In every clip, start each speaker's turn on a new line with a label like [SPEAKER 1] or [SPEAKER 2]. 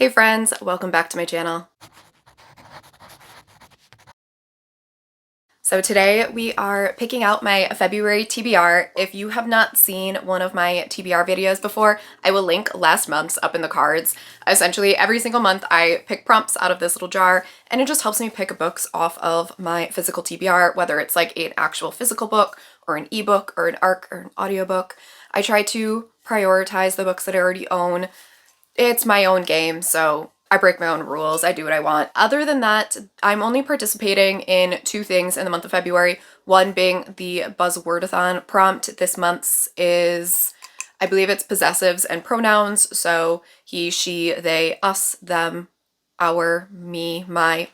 [SPEAKER 1] Hey friends, welcome back to my channel. So today we are picking out my February TBR. If you have not seen one of my TBR videos before, I will link last month's up in the cards. Essentially, every single month I pick prompts out of this little jar, and it just helps me pick books off of my physical TBR, whether it's like an actual physical book or an ebook or an ARC or an audiobook. I try to prioritize the books that I already own. It's my own game, so I break my own rules. I do what I want. Other than that, I'm only participating in two things in the month of February. One being the Buzzwordathon prompt. This month's is, I believe it's possessives and pronouns. So he, she, they, us, them, our, me, my,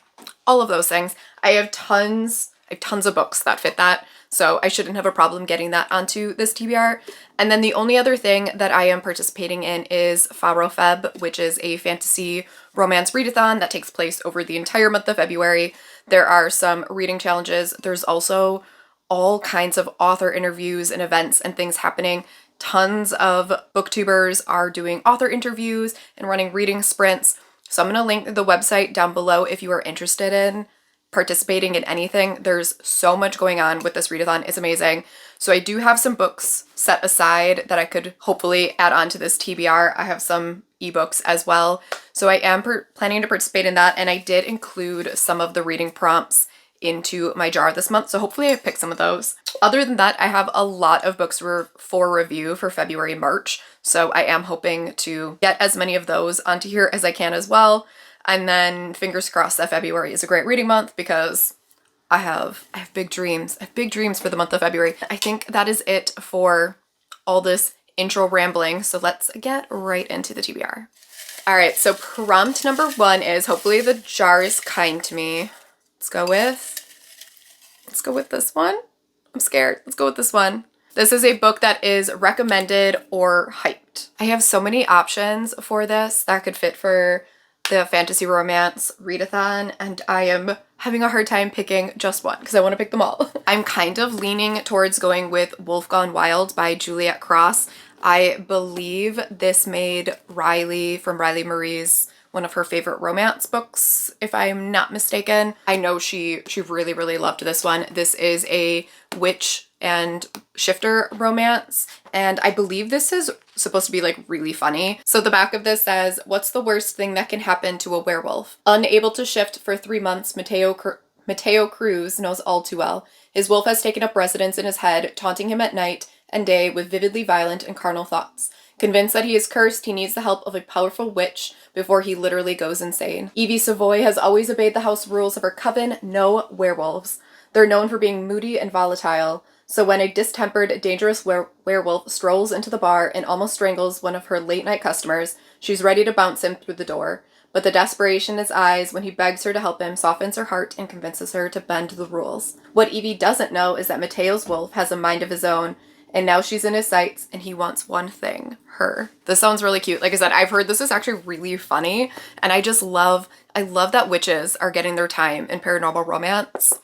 [SPEAKER 1] all of those things. I have tons of books that fit that. So I shouldn't have a problem getting that onto this TBR. And then the only other thing that I am participating in is Faro Feb, which is a fantasy romance readathon that takes place over the entire month of February. There are some reading challenges. There's also all kinds of author interviews and events and things happening. Tons of booktubers are doing author interviews and running reading sprints. So I'm going to link the website down below if you are interested in participating in anything. There's so much going on with this readathon. It's amazing. So I do have some books set aside that I could hopefully add on to this TBR. I have some ebooks as well. So I am planning to participate in that, and I did include some of the reading prompts into my jar this month, so hopefully I pick some of those. Other than that, I have a lot of books for review for February, March, so I am hoping to get as many of those onto here as I can as well. And then fingers crossed that February is a great reading month, because I have big dreams. I have big dreams for the month of February. I think that is it for all this intro rambling. So let's get right into the TBR. All right, so prompt number one is, hopefully the jar is kind to me. Let's go with this one. I'm scared. Let's go with this one. This is a book that is recommended or hyped. I have so many options for this that could fit for the fantasy romance readathon, and I am having a hard time picking just one because I want to pick them all. I'm kind of leaning towards going with Wolf Gone Wild by Juliet Cross. I believe this made Riley from Riley Marie's one of her favorite romance books, if I'm not mistaken. I know she really, really loved this one. This is a witch and shifter romance, and I believe this is supposed to be like really funny. So the back of this says, "What's the worst thing that can happen to a werewolf? Unable to shift for 3 months, Mateo Cruz knows all too well. His wolf has taken up residence in his head, taunting him at night and day with vividly violent and carnal thoughts. Convinced that he is cursed, he needs the help of a powerful witch before he literally goes insane. Evie Savoy has always obeyed the house rules of her coven: no werewolves. They're known for being moody and volatile. So when a distempered, dangerous werewolf strolls into the bar and almost strangles one of her late-night customers, she's ready to bounce him through the door. But the desperation in his eyes when he begs her to help him softens her heart and convinces her to bend the rules. What Evie doesn't know is that Mateo's wolf has a mind of his own, and now she's in his sights, and he wants one thing: her." This sounds really cute. Like I said, I've heard this is actually really funny, and I love that witches are getting their time in paranormal romance,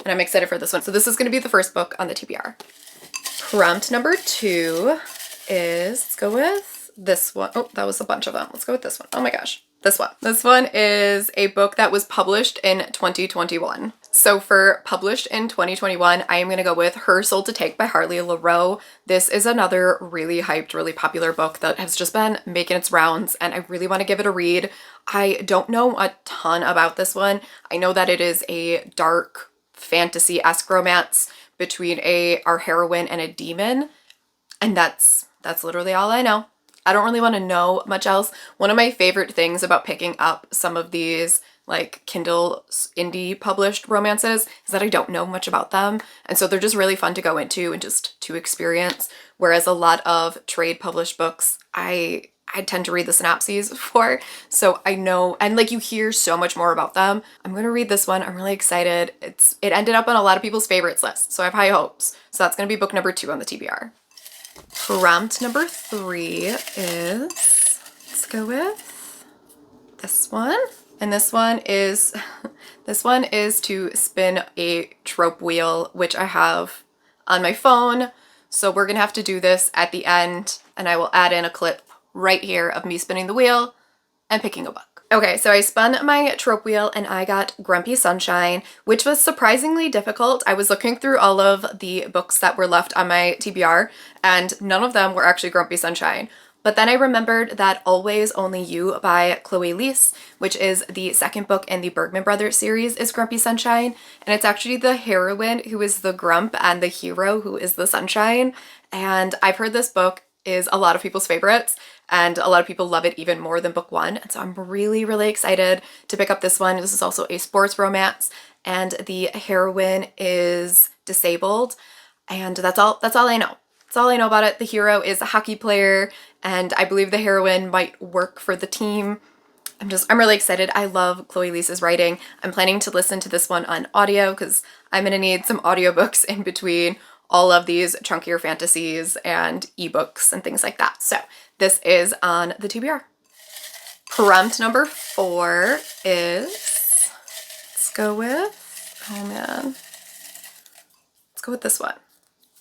[SPEAKER 1] and I'm excited for this one. So this is going to be the first book on the TBR. Prompt number two is, let's go with this one. Oh, that was a bunch of them. Let's go with this one. Oh my gosh. This one. This one is a book that was published in 2021. So for published in 2021, I am going to go with Her Soul to Take by Harley LaRoe. This is another really hyped, really popular book that has just been making its rounds, and I really want to give it a read. I don't know a ton about this one. I know that it is a dark fantasy-esque romance between our heroine and a demon, and that's literally all I know. I don't really want to know much else. One of my favorite things about picking up some of these like Kindle indie published romances is that I don't know much about them, and so they're just really fun to go into and just to experience, whereas a lot of trade published books I tend to read the synopses for, so I know, and like you hear so much more about them. I'm gonna read this one. I'm really excited. It ended up on a lot of people's favorites list, so I have high hopes. So that's gonna be book number 2 on the TBR. Prompt number 3 is, let's go with this one. And this one is to spin a trope wheel, which I have on my phone. So we're gonna have to do this at the end, and I will add in a clip right here of me spinning the wheel. and picking a book. Okay, so I spun my trope wheel and I got Grumpy Sunshine, which was surprisingly difficult. I was looking through all of the books that were left on my TBR and none of them were actually Grumpy Sunshine. But then I remembered that Always Only You by Chloe Leese, which is the second book in the Bergman Brothers series, is Grumpy Sunshine. And it's actually the heroine who is the grump and the hero who is the sunshine. And I've heard this book is a lot of people's favorites and a lot of people love it even more than book one. And so I'm really, really excited to pick up this one. This is also a sports romance and the heroine is disabled. And that's all I know. That's all I know about it. The hero is a hockey player and I believe the heroine might work for the team. I'm really excited. I love Chloe Leese's writing. I'm planning to listen to this one on audio because I'm gonna need some audiobooks in between all of these chunkier fantasies and ebooks and things like that. So this is on the TBR. Prompt number 4 is, let's go with, oh man, let's go with this one.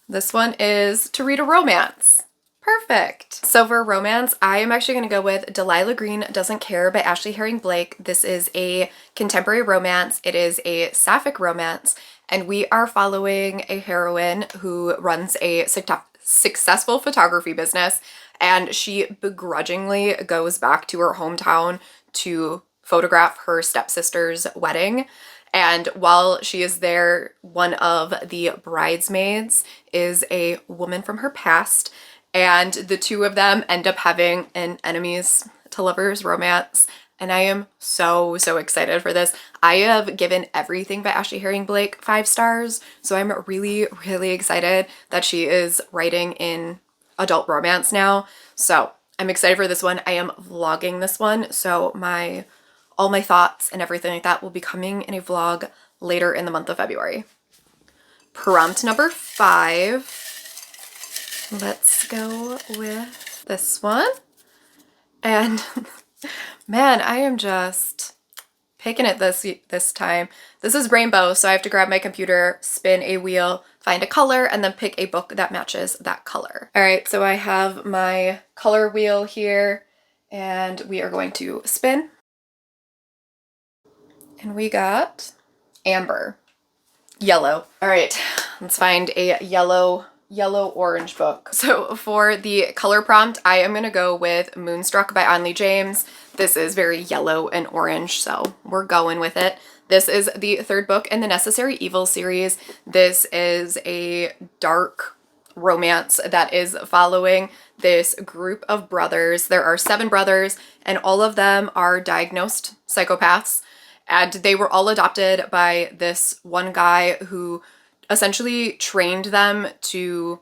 [SPEAKER 1] This one is to read a romance. Perfect. So for romance, I am actually going to go with Delilah Green Doesn't Care by Ashley Herring Blake. This is a contemporary romance. It is a sapphic romance, and we are following a heroine who runs a successful photography business, and she begrudgingly goes back to her hometown to photograph her stepsister's wedding. And while she is there, one of the bridesmaids is a woman from her past, and the two of them end up having an enemies to lovers romance. And I am so excited for this. I have given Everything by Ashley Herring Blake 5 stars, so I'm really excited that she is writing in adult romance now. So I'm excited for this one. I am vlogging this one, so all my thoughts and everything like that will be coming in a vlog later in the month of February. Prompt number 5. Let's go with this one. And man, I am just picking it this time. This is rainbow, so I have to grab my computer, spin a wheel, find a color, and then pick a book that matches that color. All right, so I have my color wheel here, and we are going to spin. And we got amber. Yellow. All right, let's find a yellow-orange book. So for the color prompt, I am gonna go with Moonstruck by Onley James. This is very yellow and orange, so we're going with it. This is the 3rd book in the Necessary Evil series. This is a dark romance that is following this group of brothers. There are 7 brothers, and all of them are diagnosed psychopaths, and they were all adopted by this one guy who essentially trained them to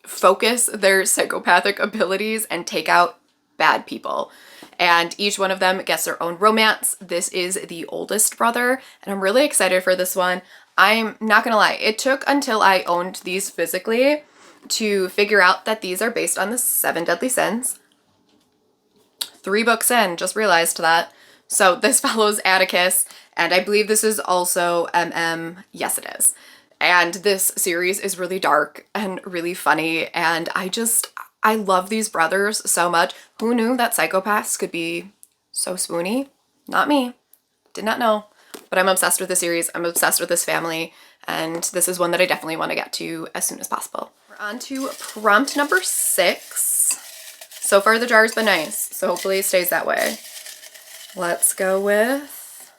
[SPEAKER 1] focus their psychopathic abilities and take out bad people. And each one of them gets their own romance. This is the oldest brother, and I'm really excited for this one. I'm not gonna lie, it took until I owned these physically to figure out that these are based on the 7 Deadly Sins. 3 books in, just realized that. So this follows Atticus, and I believe this is also MM. Yes, it is. And this series is really dark and really funny, and I love these brothers so much. Who knew that psychopaths could be so swoony? Not me. Did not know. But I'm obsessed with the series. I'm obsessed with this family, and this is one that I definitely want to get to as soon as possible. We're on to prompt number 6. So far the jar's been nice, so hopefully it stays that way. Let's go with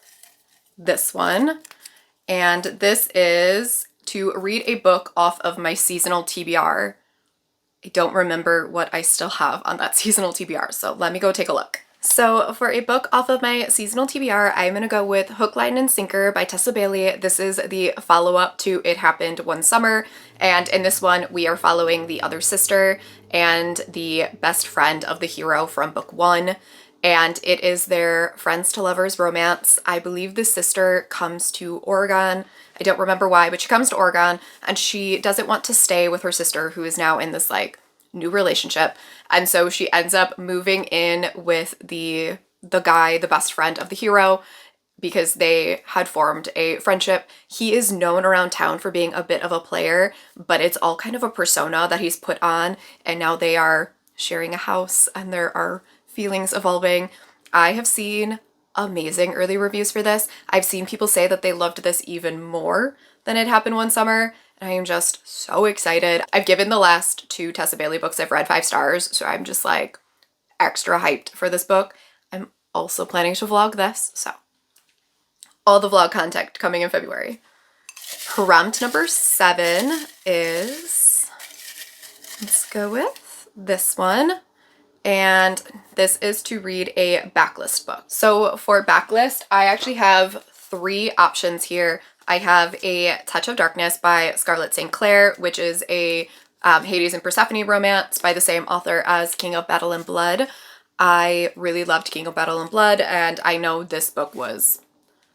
[SPEAKER 1] this one. And this is to read a book off of my seasonal TBR. I don't remember what I still have on that seasonal TBR, so let me go take a look. So for a book off of my seasonal TBR, I'm gonna go with Hook, Line, and Sinker by Tessa Bailey. This is the follow-up to It Happened One Summer, and in this one, we are following the other sister and the best friend of the hero from book 1. And it is their friends to lovers romance. I believe the sister comes to Oregon. I don't remember why, but she comes to Oregon and she doesn't want to stay with her sister who is now in this like new relationship. And so she ends up moving in with the guy, the best friend of the hero, because they had formed a friendship. He is known around town for being a bit of a player, but it's all kind of a persona that he's put on. And now they are sharing a house and there are feelings evolving. I have seen amazing early reviews for this. I've seen people say that they loved this even more than it happened one summer, and I am just so excited. I've given the last 2 Tessa Bailey books I've read 5 stars, so I'm just like extra hyped for this book. I'm also planning to vlog this, so all the vlog content coming in February. Prompt number 7 is, let's go with this one. And this is to read a backlist book. So for backlist, I actually have 3 options here. I have A Touch of Darkness by Scarlett St. Clair, which is a Hades and Persephone romance by the same author as King of Battle and Blood. I really loved King of Battle and Blood, and I know this book was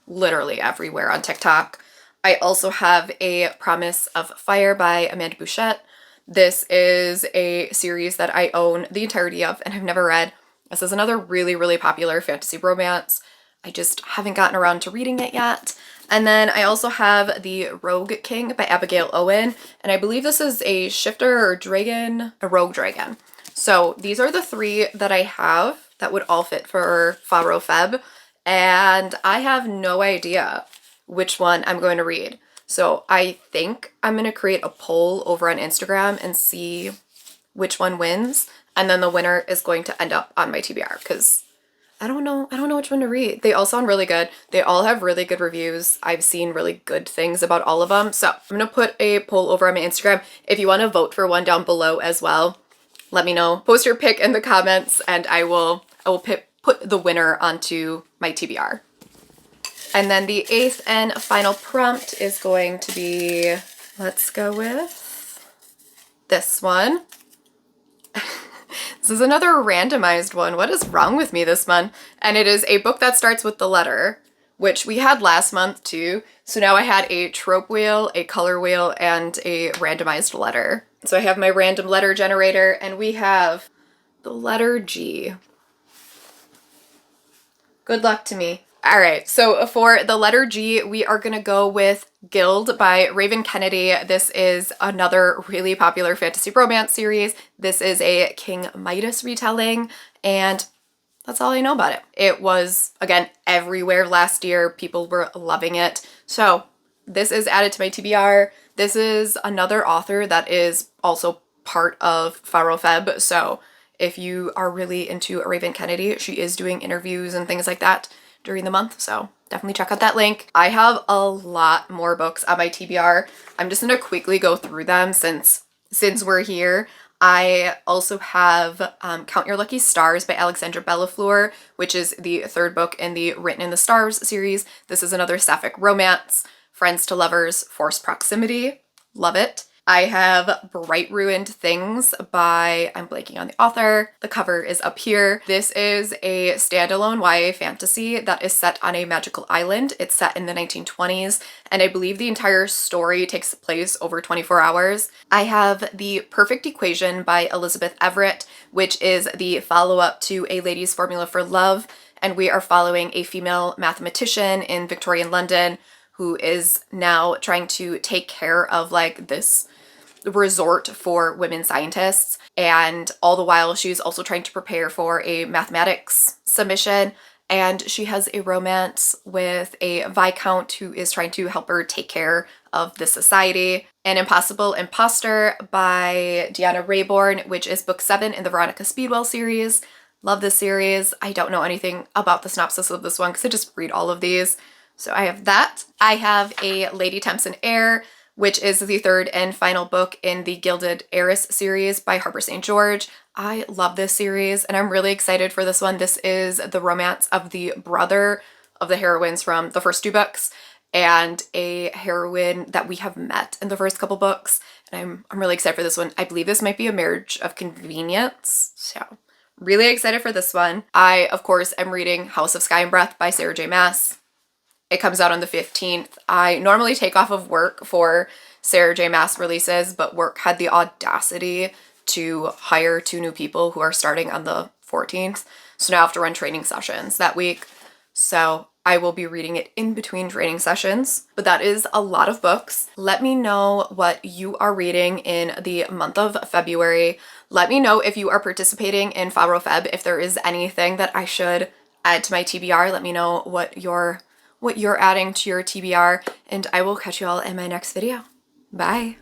[SPEAKER 1] literally everywhere on TikTok. I also have A Promise of Fire by Amanda Bouchette. This is a series that I own the entirety of and have never read. This is another really, really popular fantasy romance. I just haven't gotten around to reading it yet. And then I also have The Rogue King by Abigail Owen, and I believe this is a shifter or dragon, a rogue dragon. So these are the 3 that I have that would all fit for Faro Feb, and I have no idea which one I'm going to read. So I think I'm going to create a poll over on Instagram and see which one wins. And then the winner is going to end up on my TBR because I don't know which one to read. They all sound really good. They all have really good reviews. I've seen really good things about all of them. So I'm going to put a poll over on my Instagram. If you want to vote for one down below as well, let me know. Post your pick in the comments and I will put the winner onto my TBR. And then the 8th and final prompt is going to be, let's go with this one. This is another randomized one. What is wrong with me this month? And it is a book that starts with the letter, which we had last month too. So now I had a trope wheel, a color wheel, and a randomized letter. So I have my random letter generator, and we have the letter G. Good luck to me. All right, so for the letter G, we are going to go with Guild by Raven Kennedy. This is another really popular fantasy romance series. This is a King Midas retelling, and that's all I know about it. It was, again, everywhere last year. People were loving it. So this is added to my TBR. This is another author that is also part of Faro Feb. So if you are really into Raven Kennedy, she is doing interviews and things like that during the month, so definitely check out that link. I have a lot more books on my TBR. I'm just gonna quickly go through them since we're here. I also have Count Your Lucky Stars by Alexandra Bellafleur, which is the 3rd book in the Written in the Stars series. This is another sapphic romance. Friends to Lovers, Forced Proximity. Love it. I have Bright Ruined Things by, I'm blanking on the author. The cover is up here. This is a standalone YA fantasy that is set on a magical island. It's set in the 1920s, and I believe the entire story takes place over 24 hours. I have The Perfect Equation by Elizabeth Everett, which is the follow-up to A Lady's Formula for Love, and we are following a female mathematician in Victorian London who is now trying to take care of like this resort for women scientists, and all the while she's also trying to prepare for a mathematics submission, and she has a romance with a viscount who is trying to help her take care of the society. An Impossible Imposter by Deanna Rayborn, which is book 7 in the Veronica Speedwell series. Love this series. I don't know anything about the synopsis of this one because I just read all of these. So I have that. I have a Lady Tempson Heir, which is the 3rd and final book in the Gilded Heiress series by Harper St. George. I love this series and I'm really excited for this one. This is the romance of the brother of the heroines from the first 2 books and a heroine that we have met in the first couple books. And I'm really excited for this one. I believe this might be a marriage of convenience. So really excited for this one. I, of course, am reading House of Sky and Breath by Sarah J. Maas. It comes out on the 15th. I normally take off of work for Sarah J. Maas releases, but work had the audacity to hire 2 new people who are starting on the 14th. So now I have to run training sessions that week. So I will be reading it in between training sessions, but that is a lot of books. Let me know what you are reading in the month of February. Let me know if you are participating in Faro Feb, if there is anything that I should add to my TBR. Let me know what you're adding to your TBR, and I will catch you all in my next video. Bye.